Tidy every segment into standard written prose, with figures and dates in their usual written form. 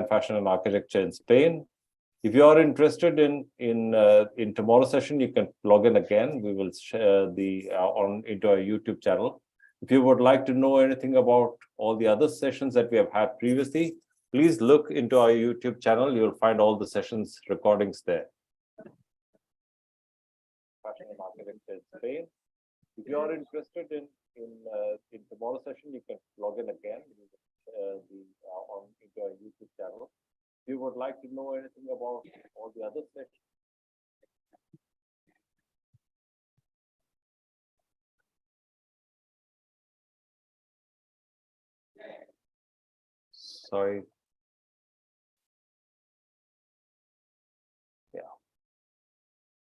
Fashion and Architecture in Spain. If you are interested in tomorrow's session, you can log in again. We will share into our YouTube channel. If you would like to know anything about all the other sessions that we have had previously, please look into our YouTube channel. You'll find all the sessions recordings there. Fashion and Architecture in Spain. If you are interested in tomorrow's session, you can log in again into our YouTube channel. If you would like to know anything about all the other sessions, sorry. Yeah.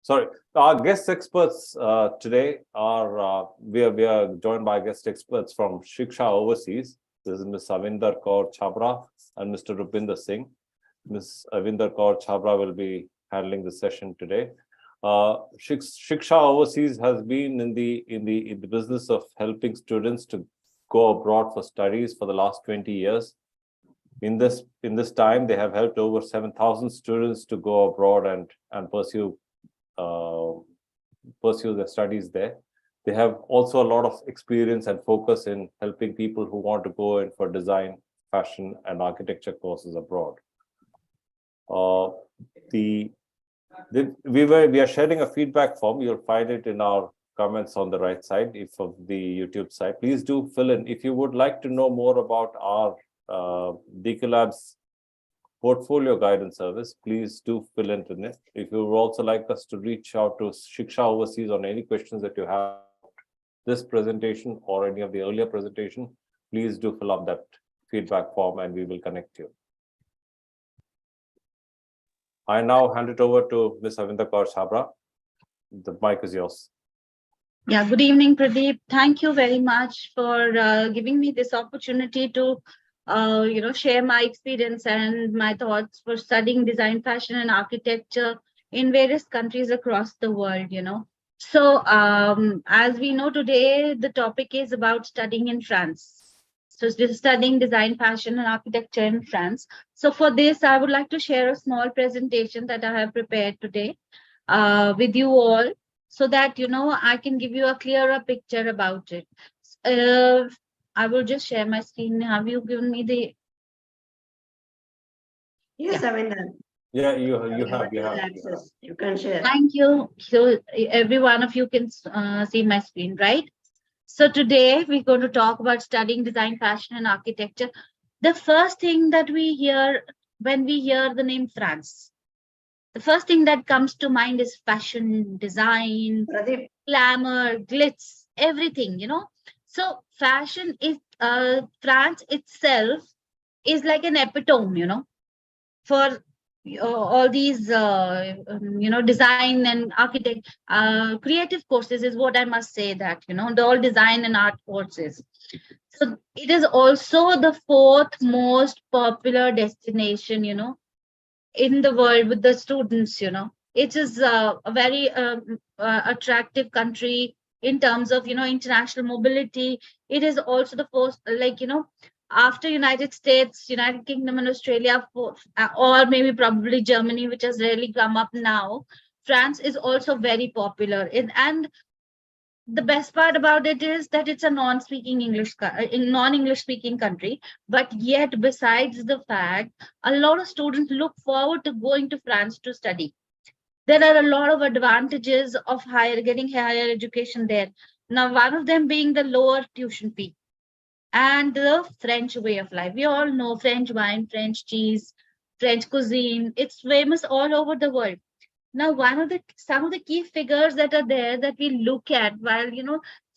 Sorry. Our guest experts today are we are joined by guest experts from Shiksha Overseas. This is Ms. Avinder Kaur Chhabra and Mr. Rupinder Singh. Ms. Avinder Kaur Chhabra will be handling the session today. Shiksha Overseas has been in the business of helping students to go abroad for studies for the last 20 years. In this time, they have helped over 7,000 students to go abroad and pursue their studies there. They have also a lot of experience and focus in helping people who want to go in for design, fashion, and architecture courses abroad. We are sharing a feedback form. You'll find it in our comments on the right side of the YouTube site. Please do fill in. If you would like to know more about our DK Labs portfolio guidance service, please do fill in it. If you would also like us to reach out to Shiksha Overseas on any questions that you have, this presentation or any of the earlier presentation, please do fill up that feedback form and we will connect you. I now hand it over to Ms. Avinder Kaur Chhabra. The mic is yours. Yeah, good evening, Pradeep. Thank you very much for giving me this opportunity to share my experience and my thoughts for studying design, fashion, and architecture in various countries across the world, So as we know today, the topic is about studying in France. So studying design, fashion, and architecture in France. So for this, I would like to share a small presentation that I have prepared today with you all, so that, I can give you a clearer picture about it. I will just share my screen. Have you given me the... Yes, yeah. Avinder. Yeah, you have access. You can share. Thank you. So every one of you can see my screen, right? So today we're going to talk about studying design, fashion, and architecture. The first thing that we hear when we hear the name France, the first thing that comes to mind is fashion, design, Pradeep, glamour, glitz, everything, So fashion is France itself is like an epitome, for all these design and architect creative courses is what I must say, that all design and art courses. So it is also the fourth most popular destination in the world with the students. It is a very attractive country in terms of international mobility. It is also the first, after United States, United Kingdom, and Australia, or maybe probably Germany, which has rarely come up now, France is also very popular. And the best part about it is that it's a non-English speaking country. But yet, besides the fact, a lot of students look forward to going to France to study. There are a lot of advantages of getting higher education there. Now, one of them being the lower tuition fee and the French way of life. We all know French wine, French cheese, French cuisine. It's famous all over the world. Now, some of the key figures that are there that we look at while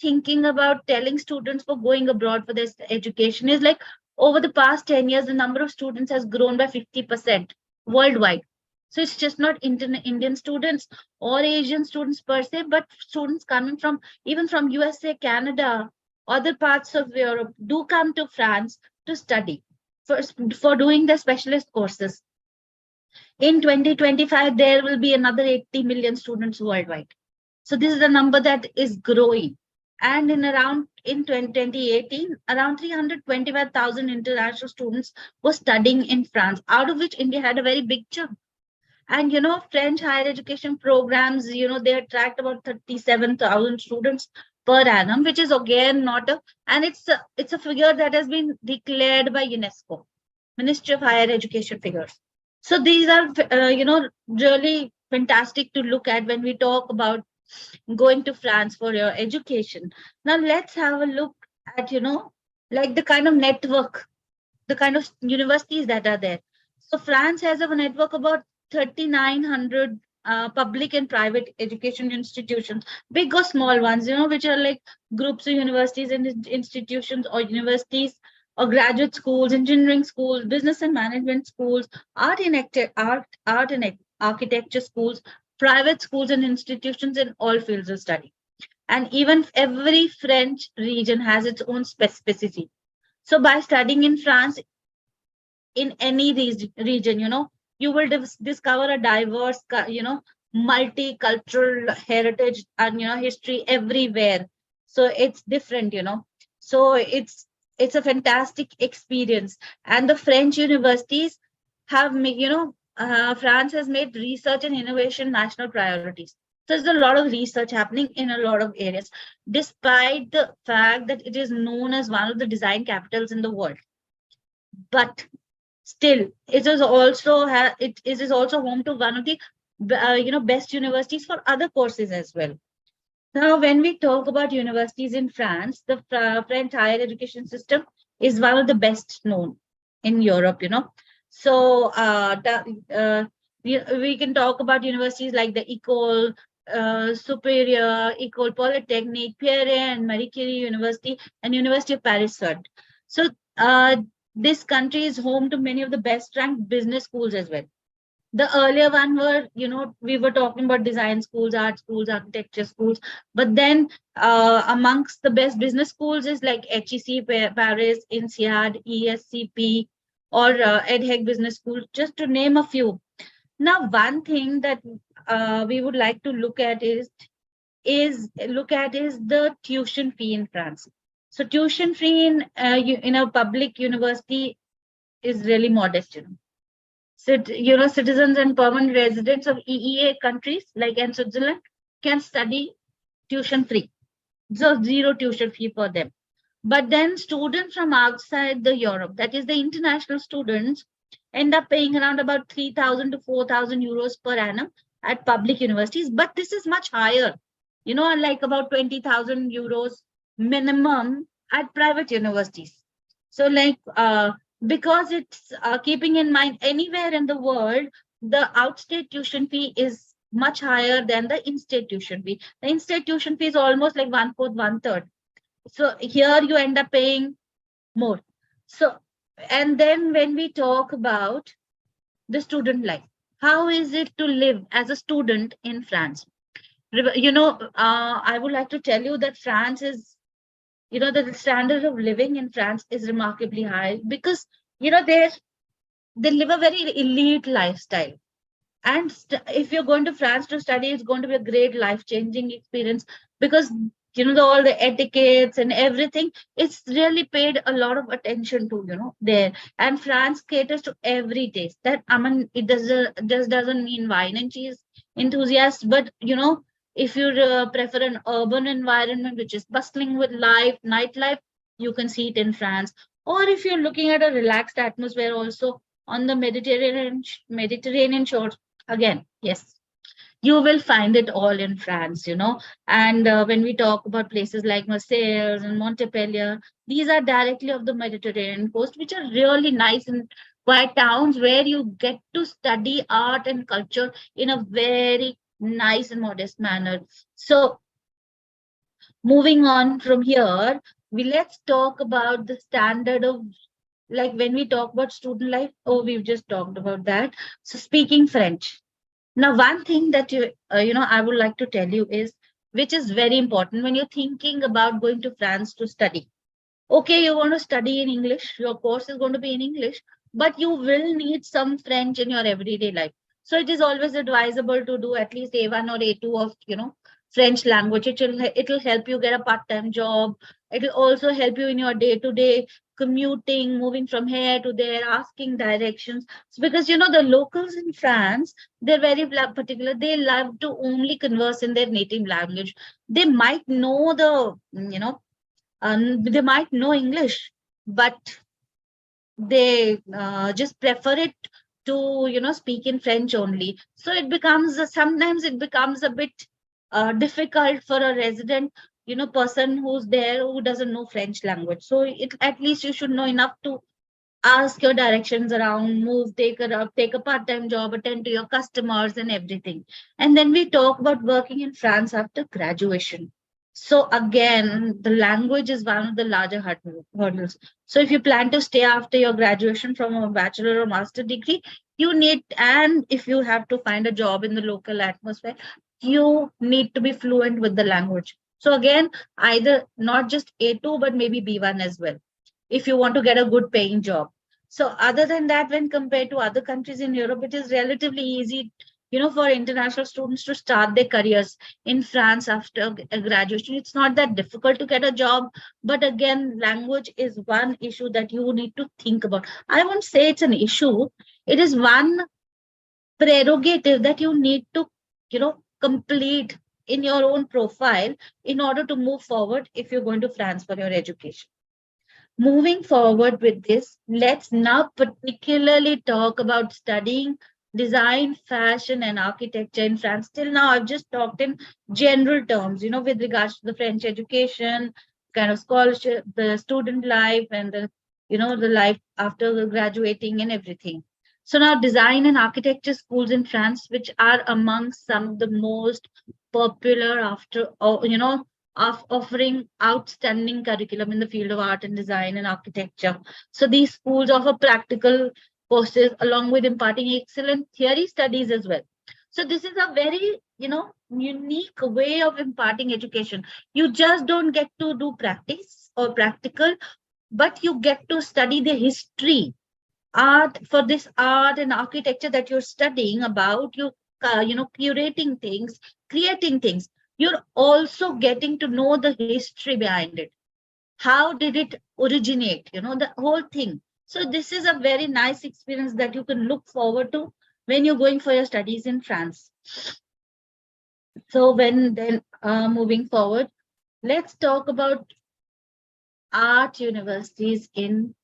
thinking about telling students for going abroad for their education is like, over the past 10 years, the number of students has grown by 50% worldwide. So it's just not Indian students or Asian students per se, but students coming from even from USA, Canada, other parts of Europe do come to France to study for doing their specialist courses. In 2025, there will be another 80 million students worldwide. So this is a number that is growing. And in 2018, around 325,000 international students were studying in France, out of which India had a very big chunk. And French higher education programs, they attract about 37,000 students per annum, which is again not a, and it's a figure that has been declared by UNESCO, Ministry of Higher Education figures. So these are, really fantastic to look at when we talk about going to France for your education. Now let's have a look at, like the kind of network, the kind of universities that are there. So France has a network about 3,900 public and private education institutions, big or small ones, which are like groups of universities and institutions, or universities or graduate schools, engineering schools, business and management schools, art and architecture schools, private schools and institutions in all fields of study. And even every French region has its own specificity. So by studying in France, in any region, you will discover a diverse, multicultural heritage and, history everywhere. So it's different, So it's a fantastic experience. And the French universities have made, France has made research and innovation national priorities. So there's a lot of research happening in a lot of areas, despite the fact that it is known as one of the design capitals in the world. But still, it is also home to one of the best universities for other courses as well. Now, when we talk about universities in France, the French higher education system is one of the best known in Europe. So we can talk about universities like the École Supérieure, École Polytechnique, Pierre and Marie Curie University, and University of Paris Sud. So this country is home to many of the best ranked business schools as well. The earlier one were, we were talking about design schools, art schools, architecture schools, but then amongst the best business schools is like HEC Paris, INSEAD, ESCP, or EdHec Business School, just to name a few. Now, one thing that we would like to look at is the tuition fee in France. So tuition fee in a public university is really modest. Citizens and permanent residents of EEA countries like in Switzerland can study tuition free. So zero tuition fee for them. But then students from outside the Europe, that is the international students, end up paying around about 3,000 to 4,000 euros per annum at public universities. But this is much higher, like about 20,000 euros minimum at private universities. So like, because it's keeping in mind anywhere in the world, the outstate tuition fee is much higher than the in-state tuition fee. The in-state tuition fee is almost like 1/4, 1/3. So here you end up paying more. So, and then when we talk about the student life, how is it to live as a student in France? I would like to tell you that France is, the standard of living in France is remarkably high because, they live a very elite lifestyle. And if you're going to France to study, it's going to be a great life-changing experience because all the etiquettes and everything, it's really paid a lot of attention to, there. And France caters to every taste. That, I mean, it just doesn't mean wine and cheese enthusiasts, but if you prefer an urban environment which is bustling with life, nightlife, you can see it in France. Or if you're looking at a relaxed atmosphere also on the Mediterranean shores, again, yes, you will find it all in France, And when we talk about places like Marseille and Montpellier, these are directly of the Mediterranean coast, which are really nice and quiet towns where you get to study art and culture in a very nice and modest manner. So moving on from here, let's talk about the standard of, like when we talk about student life. Oh, we've just talked about that. So speaking French. Now, one thing that I would like to tell you is, which is very important when you're thinking about going to France to study. Okay, you want to study in English, your course is going to be in English, but you will need some French in your everyday life. So it is always advisable to do at least A1 or A2 of, French language. It'll help you get a part-time job. It'll also help you in your day-to-day commuting, moving from here to there, asking directions. So because the locals in France, they're very particular. They love to only converse in their native language. They might know they might know English, but they just prefer it to speak in French only. So it becomes sometimes it becomes a bit difficult for a resident person who's there who doesn't know French language. So at least you should know enough to ask your directions around, move, take a part-time job, attend to your customers and everything. And then we talk about working in France after graduation. So again, the language is one of the larger hurdles. So if you plan to stay after your graduation from a bachelor or master degree, and if you have to find a job in the local atmosphere, you need to be fluent with the language. So again, either not just A2, but maybe B1 as well, if you want to get a good paying job. So other than that, when compared to other countries in Europe, it is relatively easy, for international students to start their careers in France after graduation. It's not that difficult to get a job, but again, language is one issue that you need to think about. I won't say it's an issue. It is one prerogative that you need to, complete in your own profile in order to move forward if you're going to France for your education. Moving forward with this, let's now particularly talk about studying design, fashion, and architecture in France. Till now, I've just talked in general terms, with regards to the French education, kind of scholarship, the student life, and the life after the graduating and everything. So now design and architecture schools in France, which are among some of the most popular of offering outstanding curriculum in the field of art and design and architecture. So these schools offer practical courses along with imparting excellent theory studies as well. So this is a very, unique way of imparting education. You just don't get to do practice or practical, but you get to study the history, art, for this art and architecture that you're studying about. Curating things, creating things. You're also getting to know the history behind it. How did it originate? The whole thing. So this is a very nice experience that you can look forward to when you're going for your studies in France. So moving forward, let's talk about art universities in,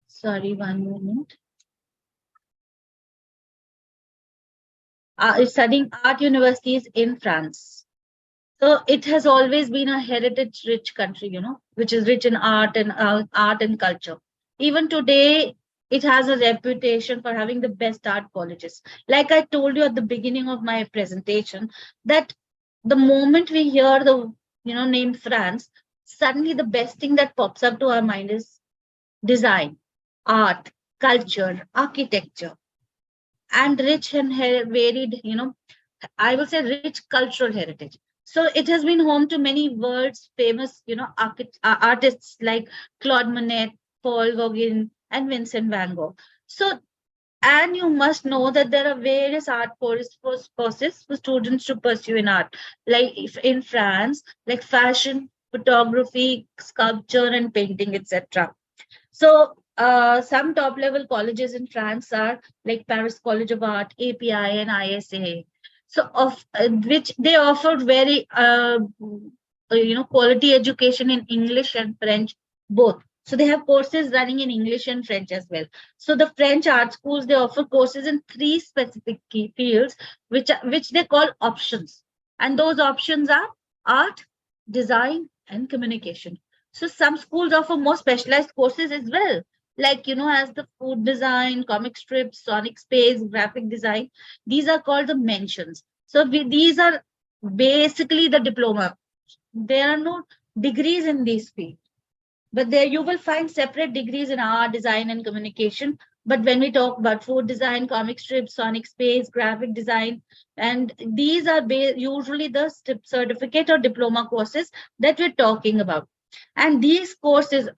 sorry, one moment. Studying art universities in France. So it has always been a heritage-rich country, which is rich in art and culture. Even today, it has a reputation for having the best art colleges. Like I told you at the beginning of my presentation, that the moment we hear the name France, suddenly the best thing that pops up to our mind is design, art, culture, architecture, and rich and varied, I will say rich cultural heritage. So it has been home to many world's famous, artists like Claude Monet, Paul Gauguin, and Vincent van Gogh. So, and you must know that there are various art courses for students to pursue in art, like if in France, like fashion, photography, sculpture, and painting, etc. So some top level colleges in France are like Paris College of Art, API, and ISA. So which they offered very quality education in English and French both. So they have courses running in English and French as well. So the French art schools, they offer courses in 3 specific key fields, which they call options. And those options are art, design, and communication. So some schools offer more specialized courses as well, like, as the food design, comic strips, sonic space, graphic design. These are called the mentions. So these are basically the diploma. There are no degrees in these fields, but there you will find separate degrees in art, design, and communication. But when we talk about food design, comic strips, sonic space, graphic design, and these are usually the certificate or diploma courses that we're talking about. And these courses,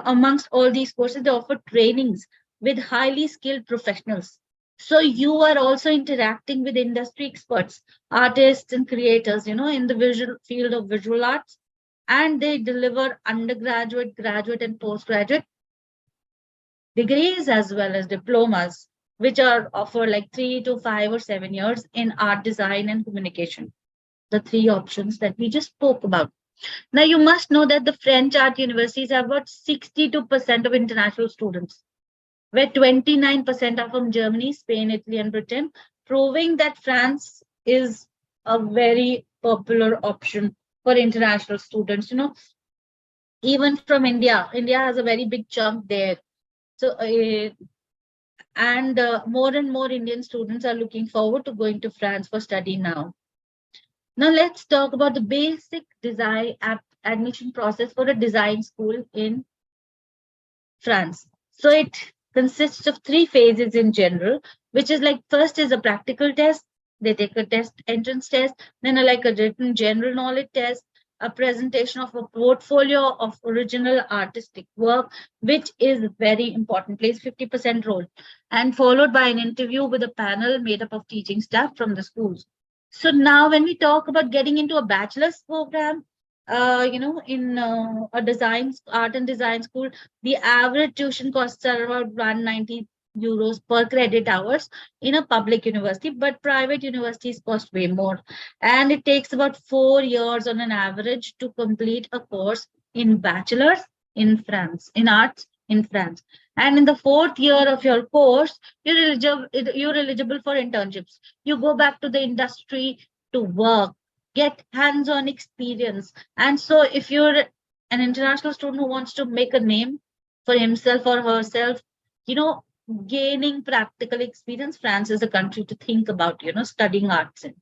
amongst all these courses, they offer trainings with highly skilled professionals. So you are also interacting with industry experts, artists and creators, in the visual field of visual arts, and they deliver undergraduate, graduate, and postgraduate degrees as well as diplomas, which are offered like 3 to 5 or 7 years in art design and communication. The three options that we just spoke about. Now, you must know that the French art universities have about 62% of international students, where 29% are from Germany, Spain, Italy, and Britain, proving that France is a very popular option for international students. Even from India, India has a very big chunk there. So, and more and more Indian students are looking forward to going to France for study now. Now, let's talk about the basic design admission process for a design school in France. So it consists of three phases in general, which is like first is a practical test. They take a test, entrance test, then like a written general knowledge test, a presentation of a portfolio of original artistic work, which is very important, plays 50% role, and followed by an interview with a panel made up of teaching staff from the schools. So now when we talk about getting into a bachelor's program, in a design art and design school, the average tuition costs are about 190 euros per credit hours in a public university, but private universities cost way more. And it takes about 4 years on an average to complete a course in bachelor's in France, in arts in France. And in the fourth year of your course, you're eligible for internships. You go back to the industry to work, get hands-on experience. And so if you're an international student who wants to make a name for himself or herself, gaining practical experience, France is a country to think about, studying arts in.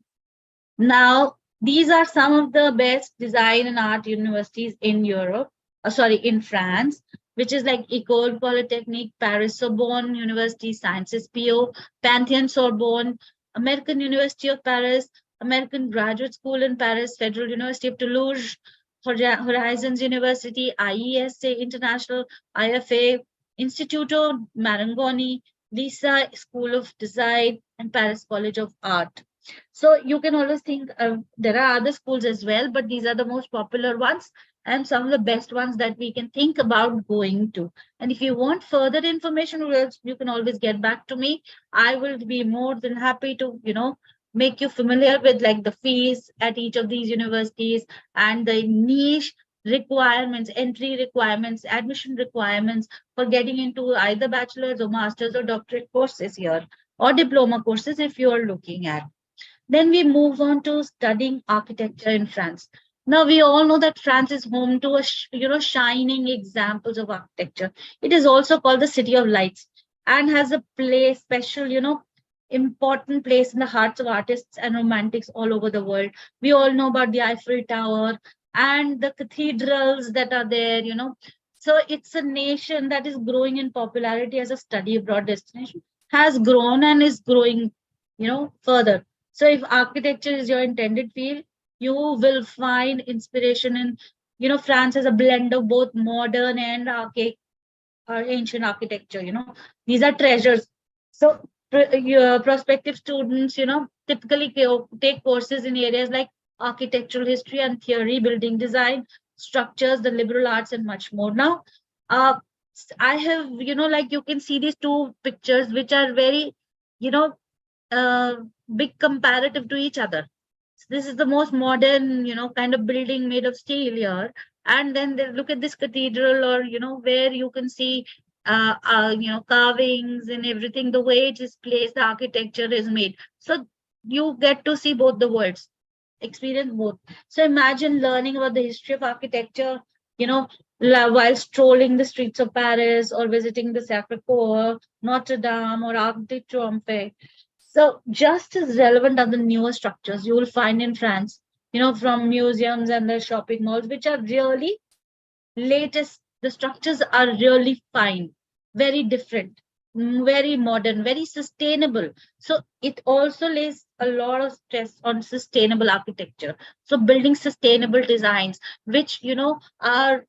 Now, these are some of the best design and art universities in Europe, in France, which is like École Polytechnique, Paris Sorbonne University, Sciences PO, Pantheon Sorbonne, American University of Paris, American Graduate School in Paris, Federal University of Toulouse, Horizons University, IESA International, IFA, Instituto Marangoni, Lisa School of Design, and Paris College of Art. So you can always think there are other schools as well, but these are the most popular ones and some of the best ones that we can think about going to. And if you want further information, you can always get back to me. I will be more than happy to, make you familiar with like the fees at each of these universities and the niche requirements, entry requirements, admission requirements for getting into either bachelor's or master's or doctorate courses here or diploma courses if you are looking at. Then we move on to studying architecture in France. Now we all know that France is home to shining examples of architecture. It is also called the City of Lights and has a special, important place in the hearts of artists and romantics all over the world. We all know about the Eiffel Tower and the cathedrals that are there. So it's a nation that is growing in popularity as a study abroad destination, has grown and is growing, further. So if architecture is your intended field, you will find inspiration in, France as a blend of both modern and ancient architecture. These are treasures. So your prospective students, typically take courses in areas like architectural history and theory, building design, structures, the liberal arts, and much more. Now, I have, like you can see these two pictures, which are very, big comparative to each other. So this is the most modern, kind of building made of steel here. And then they look at this cathedral or, where you can see, carvings and everything, the way it is placed, the architecture is made. So you get to see both the worlds, experience both. So imagine learning about the history of architecture, while strolling the streets of Paris or visiting the Sacré-Cœur, Notre Dame, or Arc de Triomphe. So just as relevant are the newer structures you will find in France, from museums and the shopping malls, which are really latest. The structures are really fine, very different, very modern, very sustainable. So it also lays a lot of stress on sustainable architecture. So building sustainable designs, which, are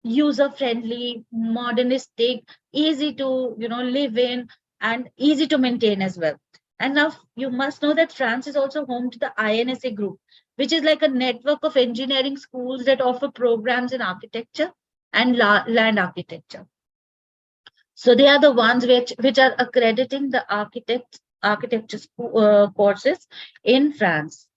user friendly, modernistic, easy to, live in, and easy to maintain as well. And now you must know that France is also home to the INSA group, which is like a network of engineering schools that offer programs in architecture and land architecture. So they are the ones which are accrediting the architecture courses in France.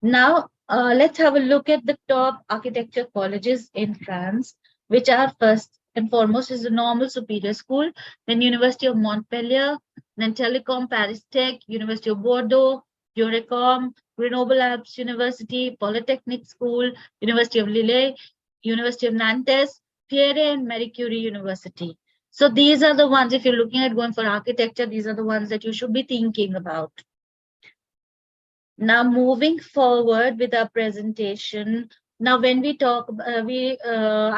Now, let's have a look at the top architecture colleges in France, which are first and foremost is the Normal Superior School, then University of Montpellier, then Telecom Paris Tech, University of Bordeaux, Eurecom, Grenoble Alpes University, Polytechnic School, University of Lille, University of Nantes, Pierre and Marie Curie University. So these are the ones, if you're looking at going for architecture, these are the ones that you should be thinking about. Now, moving forward with our presentation. Now, when we talk, I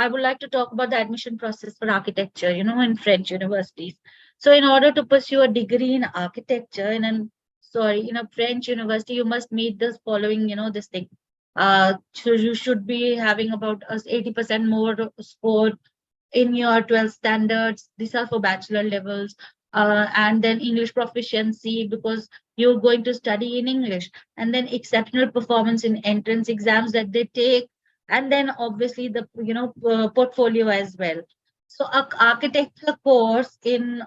would like to talk about the admission process for architecture, in French universities. So in order to pursue a degree in architecture in a French university, you must meet this following, this thing. So you should be having about 80% more score in your 12 standards. These are for bachelor levels. And then English proficiency, because you're going to study in English, and then exceptional performance in entrance exams that they take, and then obviously the portfolio as well. So a architecture course in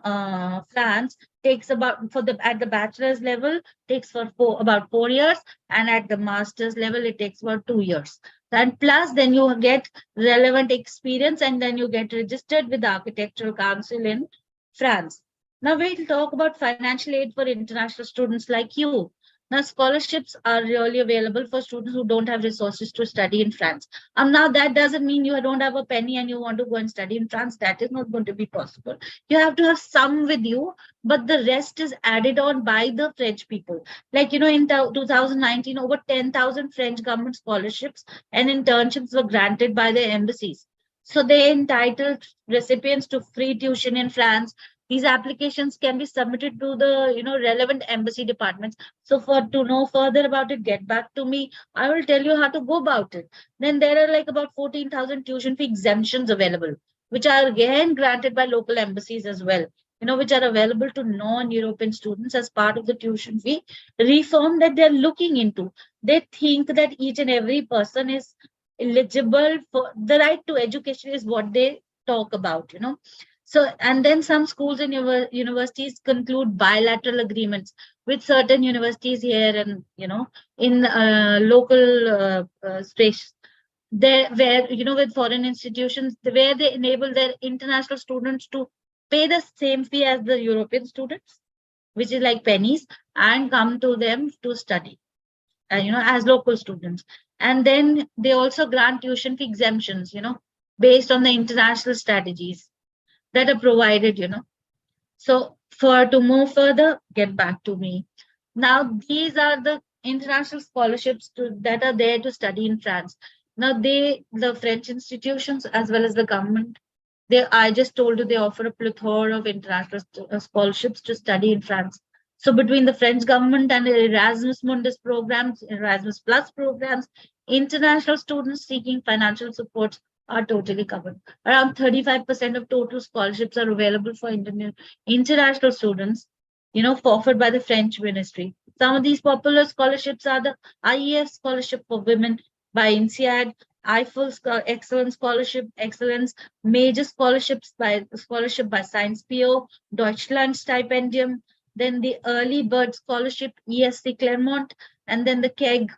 France takes about at the bachelor's level takes for about 4 years, and at the master's level it takes about 2 years. And plus then you get relevant experience, and then you get registered with the Architectural Council in France. Now we'll talk about financial aid for international students like you. Now scholarships are really available for students who don't have resources to study in France. Now that doesn't mean you don't have a penny and you want to go and study in France. That is not going to be possible. You have to have some with you, but the rest is added on by the French people. Like, in 2019, over 10,000 French government scholarships and internships were granted by the embassies. So they entitled recipients to free tuition in France. These applications can be submitted to the relevant embassy departments. So to know further about it, get back to me. I will tell you how to go about it. Then there are like about 14,000 tuition fee exemptions available, which are again granted by local embassies as well, which are available to non-European students as part of the tuition fee reform that they're looking into. They think that each and every person is eligible for the right to education is what they talk about. So, and then some schools and universities conclude bilateral agreements with certain universities here and, in local space there where, with foreign institutions, where they enable their international students to pay the same fee as the European students, which is like pennies, and come to them to study, as local students. And then they also grant tuition fee exemptions, based on the international strategies that are provided, So to move further, get back to me. Now, these are the international scholarships that are there to study in France. Now, the French institutions as well as the government, I just told you they offer a plethora of international scholarships to study in France. So between the French government and the Erasmus Mundus programs, Erasmus Plus programs, international students seeking financial support are totally covered. Around 35% of total scholarships are available for international students, offered by the French ministry. Some of these popular scholarships are the IEF Scholarship for Women by INSEAD, Eiffel Excellence Scholarship, Excellence, major scholarship by Science PO, Deutschland Stipendium, then the Early Bird Scholarship, ESC Claremont, and then the KEG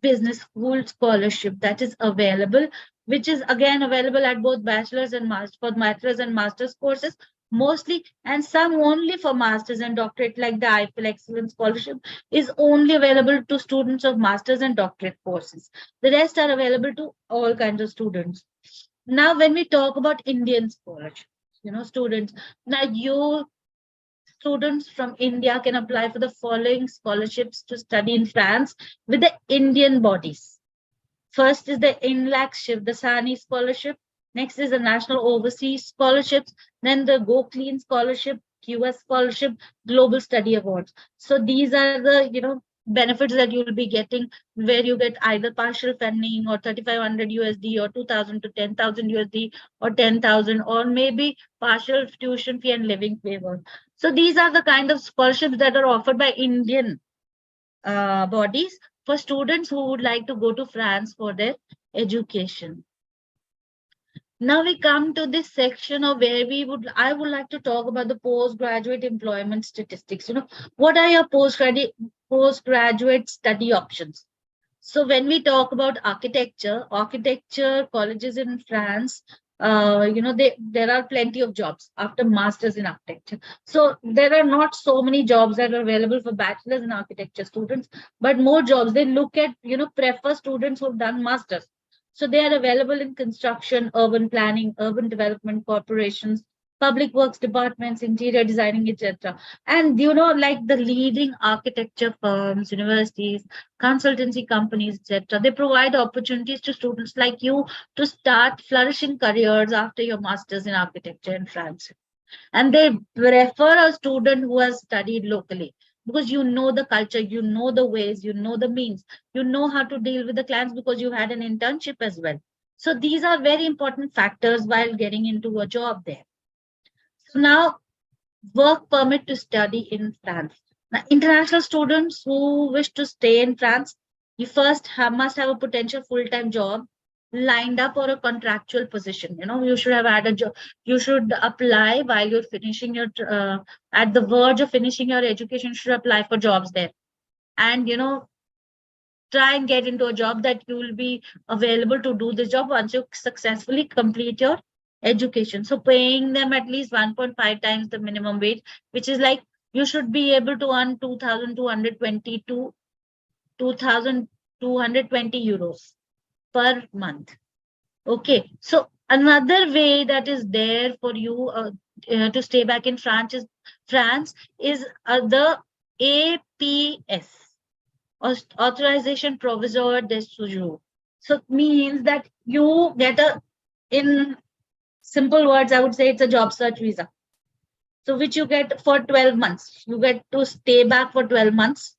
Business School Scholarship that is available, which is again available at both bachelor's and master's courses mostly, and some only for master's and doctorate, like the Eiffel Excellence Scholarship is only available to students of master's and doctorate courses. The rest are available to all kinds of students. Now, when we talk about Indian scholarships, students, now you students from India can apply for the following scholarships to study in France with the Indian bodies. First is the INLAC Shivdasani Scholarship. Next is the National Overseas Scholarships. Then the Go Clean Scholarship, QS Scholarship, Global Study Awards. So these are the benefits that you'll be getting, where you get either partial funding or 3,500 USD or 2,000 to 10,000 USD or 10,000, or maybe partial tuition fee and living waiver. So these are the kind of scholarships that are offered by Indian bodies for students who would like to go to France for their education. Now we come to this section of where I would like to talk about the postgraduate employment statistics. What are your postgraduate study options? So when we talk about architecture colleges in France, there are plenty of jobs after masters in architecture. So there are not so many jobs that are available for bachelors in architecture students, but more jobs. They look at, prefer students who've done masters. So they are available in construction, urban planning, urban development corporations, public works departments, interior designing, etc. And like the leading architecture firms, universities, consultancy companies, etc. They provide opportunities to students like you to start flourishing careers after your master's in architecture in France. And they prefer a student who has studied locally because you know the culture, you know the ways, you know the means, you know how to deal with the clients because you had an internship as well. So these are very important factors while getting into a job there. So now, work permit to study in France. Now, international students who wish to stay in France, you first must have a potential full-time job lined up or a contractual position. You should have had a job. You should apply while you're finishing your at the verge of finishing your education. You should apply for jobs there, and try and get into a job that you will be available to do this job once you successfully complete your education. So paying them at least 1.5 times the minimum wage, which is like you should be able to earn 2,220 to 2,220 euros per month. Okay, so another way that is there for you to stay back in France is the APS, authorization provisoire de séjour. So it means that you get in simple words, I would say it's a job search visa. So which you get for 12 months. You get to stay back for 12 months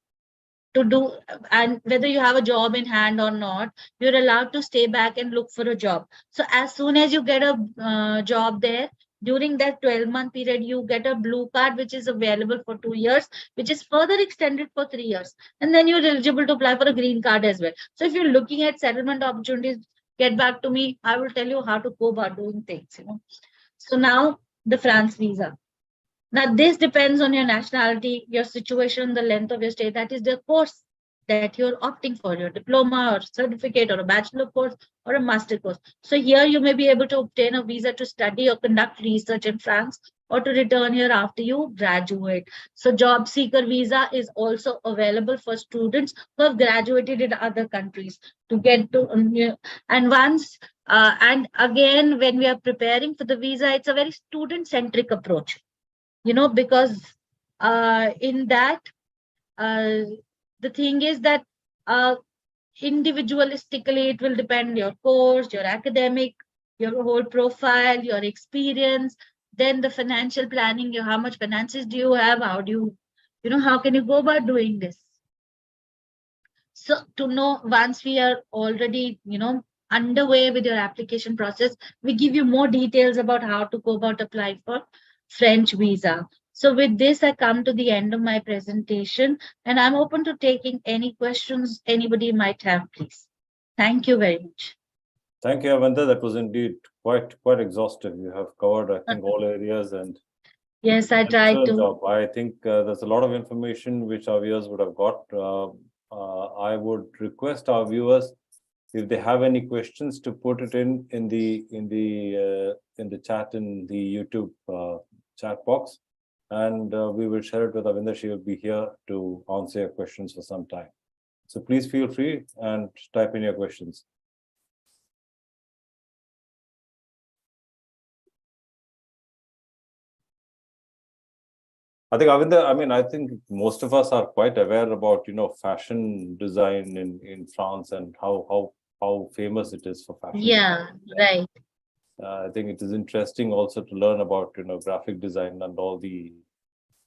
to do, and whether you have a job in hand or not, you're allowed to stay back and look for a job. So as soon as you get a job there, during that 12-month period, you get a blue card, which is available for 2 years, which is further extended for 3 years. And then you're eligible to apply for a green card as well. So if you're looking at settlement opportunities, get back to me. I will tell you how to go about doing things. So now the France visa. Now, this depends on your nationality, your situation, the length of your stay. That is the course that you're opting for, your diploma or certificate or a bachelor course or a master course. So here you may be able to obtain a visa to study or conduct research in France or to return here after you graduate. So job seeker visa is also available for students who have graduated in other countries to get to, and once, and again, when we are preparing for the visa, it's a very student-centric approach. Because in that, the thing is that individualistically, it will depend your course, your academic, your whole profile, your experience, then the financial planning, how much finances do you have, how do you, how can you go about doing this? So to know, once we are already, underway with your application process, we give you more details about how to go about applying for French visa. So with this, I come to the end of my presentation, and I'm open to taking any questions anybody might have, please. Thank you very much. Thank you, Avanta. That was indeed quite exhaustive. You have covered, I think, all areas, and yes, I tried to. Job. I think there's a lot of information which our viewers would have got. I would request our viewers, if they have any questions, to put it in the chat in the YouTube chat box, and we will share it with Avinda. She will be here to answer your questions for some time. So please feel free and type in your questions. I think, Avinda, I think most of us are quite aware about, fashion design in France and how famous it is for fashion. Yeah, right. I think it is interesting also to learn about, graphic design and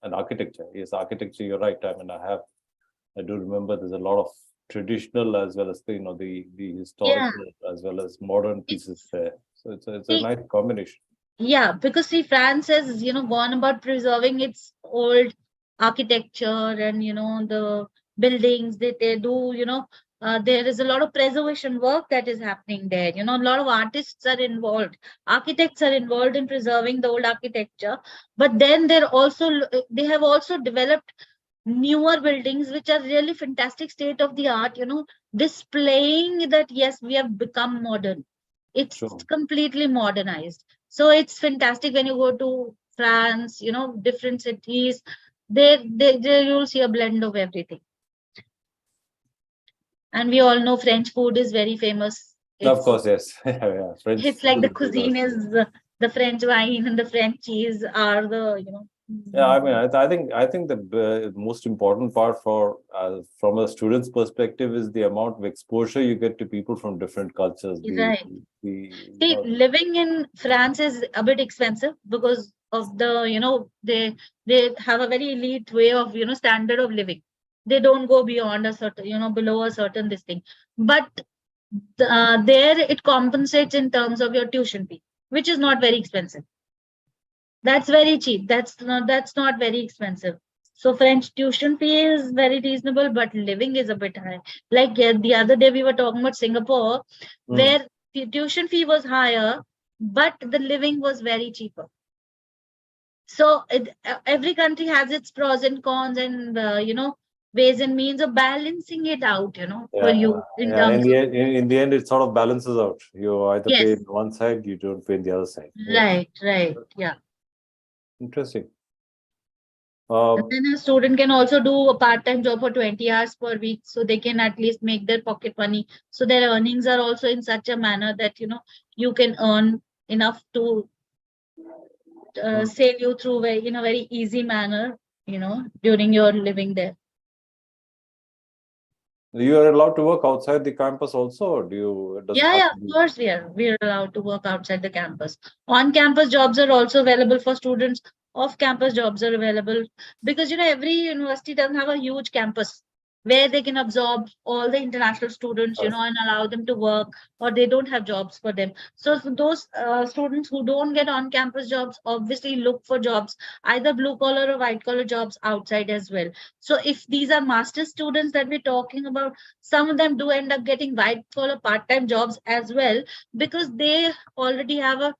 and architecture. Yes, architecture, you're right. I do remember there's a lot of traditional as well as the historical as well as modern pieces there. So it's a nice combination. Yeah, because see, France has, gone about preserving its old architecture and, the buildings that they do, there is a lot of preservation work that is happening there. A lot of artists are involved, architects are involved in preserving the old architecture. But then they have also developed newer buildings which are really fantastic state of the art, displaying that yes, we have become modern. It's Sure. completely modernized. So it's fantastic when you go to France, different cities. There you'll see a blend of everything. And we all know French food is very famous. Of course, yes. Yeah, French It's like food the is famous. cuisine is the French wine and the French cheese are the, Yeah, I mean, I think the most important part for from a student's perspective is the amount of exposure you get to people from different cultures. right. The you See, know, living in France is a bit expensive because of the, they have a very elite way of, standard of living. They don't go beyond a certain, below a certain this thing. But there it compensates in terms of your tuition fee, which is not very expensive. That's very cheap. That's not very expensive. So French tuition fee is very reasonable, but living is a bit high. Like the other day we were talking about Singapore, mm, where the tuition fee was higher, but the living was very cheaper. So every country has its pros and cons, and ways and means of balancing it out. For yeah, you in yeah. terms of In the end, it sort of balances out. You either pay yes, in one side, you don't pay in the other side. Yeah, right, yeah. interesting. And Um, then a student can also do a part-time job for 20 hours per week, so they can at least make their pocket money. So their earnings are also in such a manner that you can earn enough to mm. sail you through in a very easy manner, during your living there. You are allowed to work outside the campus also, or does it Yeah, have yeah, to of be? course we are allowed to work outside the campus. On-campus jobs are also available for students. Off-campus jobs are available because every university doesn't have a huge campus where they can absorb all the international students, and allow them to work, or they don't have jobs for them. So for those students who don't get on-campus jobs, obviously look for jobs, either blue collar or white collar jobs outside as well. So if these are master's students that we're talking about, some of them do end up getting white collar part-time jobs as well because they already have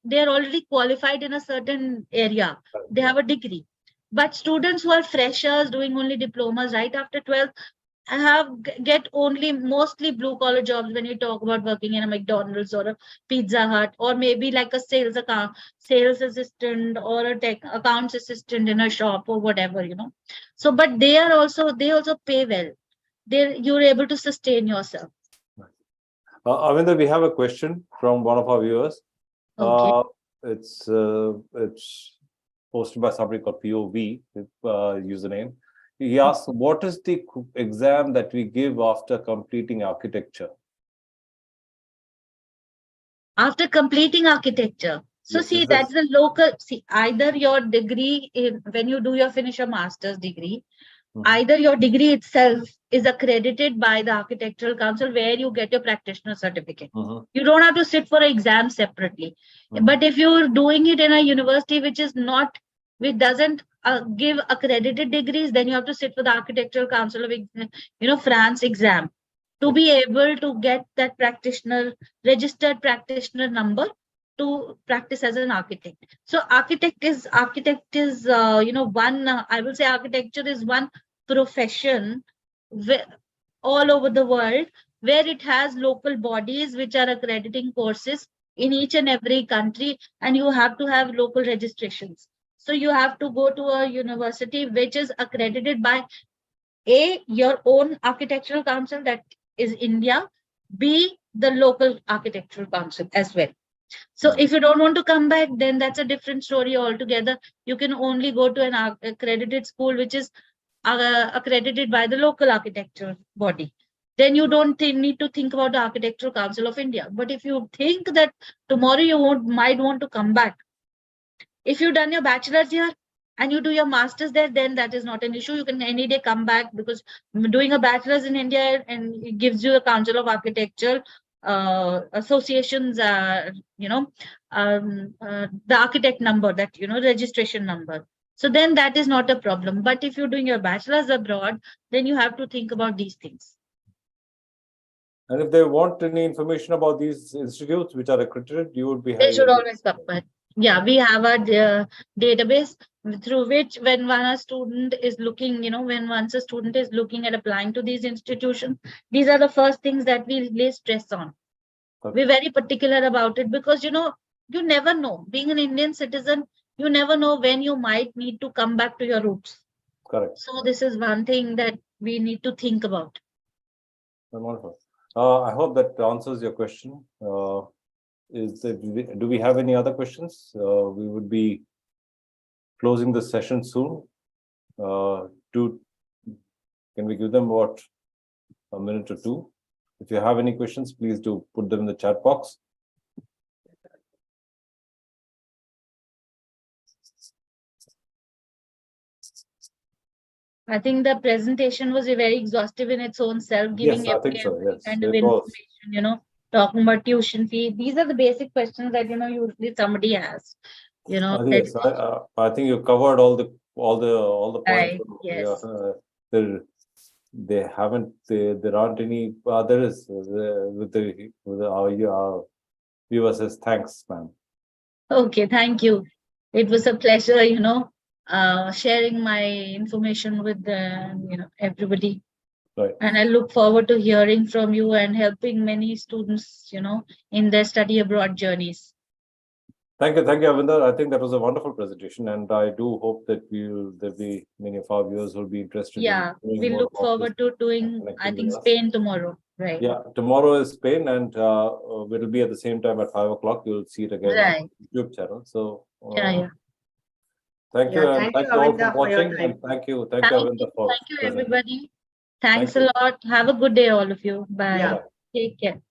they're already qualified in a certain area. They Yeah. have a degree. But students who are freshers doing only diplomas right after 12th get only mostly blue collar jobs when you talk about working in a McDonald's or a Pizza Hut, or maybe like a sales assistant or a tech accounts assistant in a shop or whatever. So but they also pay well. You're able to sustain yourself. Avinder, we have a question from one of our viewers. Okay. It's posted by somebody called POV username. He asks, "What is the exam that we give after completing architecture?" After completing architecture. So Yes, see, is this? that's the local, see, either your degree when you do your finish a master's degree, Mhm, either your degree itself is accredited by the architectural council where you get your practitioner certificate. mhm, You don't have to sit for an exam separately. mhm. But if you're doing it in a university which doesn't give accredited degrees, then you have to sit for the architectural council of France exam to Okay. be able to get that registered practitioner number to practice as an architect. So architect is one I will say architecture is one profession all over the world where it has local bodies which are accrediting courses in each and every country, and you have to have local registrations. So you have to go to a university which is accredited by your own architectural council, that is India, B, the local architectural council as well. So Mm. if you don't want to come back, then that's a different story altogether. You can only go to an accredited school which is accredited by the local architectural body. Then you don't need to think about the Architectural Council of India. But if you think that tomorrow you might want to come back, if you've done your bachelor's here and you do your master's there, then that is not an issue. You can any day come back because doing a bachelor's in India and it gives you the Council of Architecture associations, the architect number, that, registration number. So then that is not a problem. But if you're doing your bachelor's abroad, then you have to think about these things. And if they want any information about these institutes which are accredited, you would be They should having. always come back. Yeah, we have a database through which, when a student is looking, when once a student is looking at applying to these institutions, these are the first things that we lay stress on. Okay. We're very particular about it because, you never know. Being an Indian citizen, you never know when you might need to come back to your roots. Correct. So this is one thing that we need to think about. Wonderful. I hope that answers your question. Do we have any other questions? We would be closing the session soon. Can we give them about a minute or two? If you have any questions, please do put them in the chat box. I think the presentation was very exhaustive in its own self, giving Yes, I think so. every Yes, kind of it was. information, talking about tuition fee. These are the basic questions that, usually somebody has, Yes, I think you covered all the points. Right, yes. There aren't any others with our viewers says thanks, ma'am. Okay, thank you. It was a pleasure, sharing my information with everybody. Right. And I look forward to hearing from you and helping many students, in their study abroad journeys. Thank you, Avinder. I think that was a wonderful presentation, and I do hope that there'll be many of our viewers who'll be interested. Yeah, we look forward to doing, I think, Spain tomorrow, right? Yeah, tomorrow is Spain, and it'll be at the same time at 5 o'clock. You'll see it again on the YouTube channel. So yeah. Thank you, and thank you all for watching, and thank you, Avinder, for thank you, everybody. Thanks a lot. Have a good day, all of you. Bye. Yeah. Take care.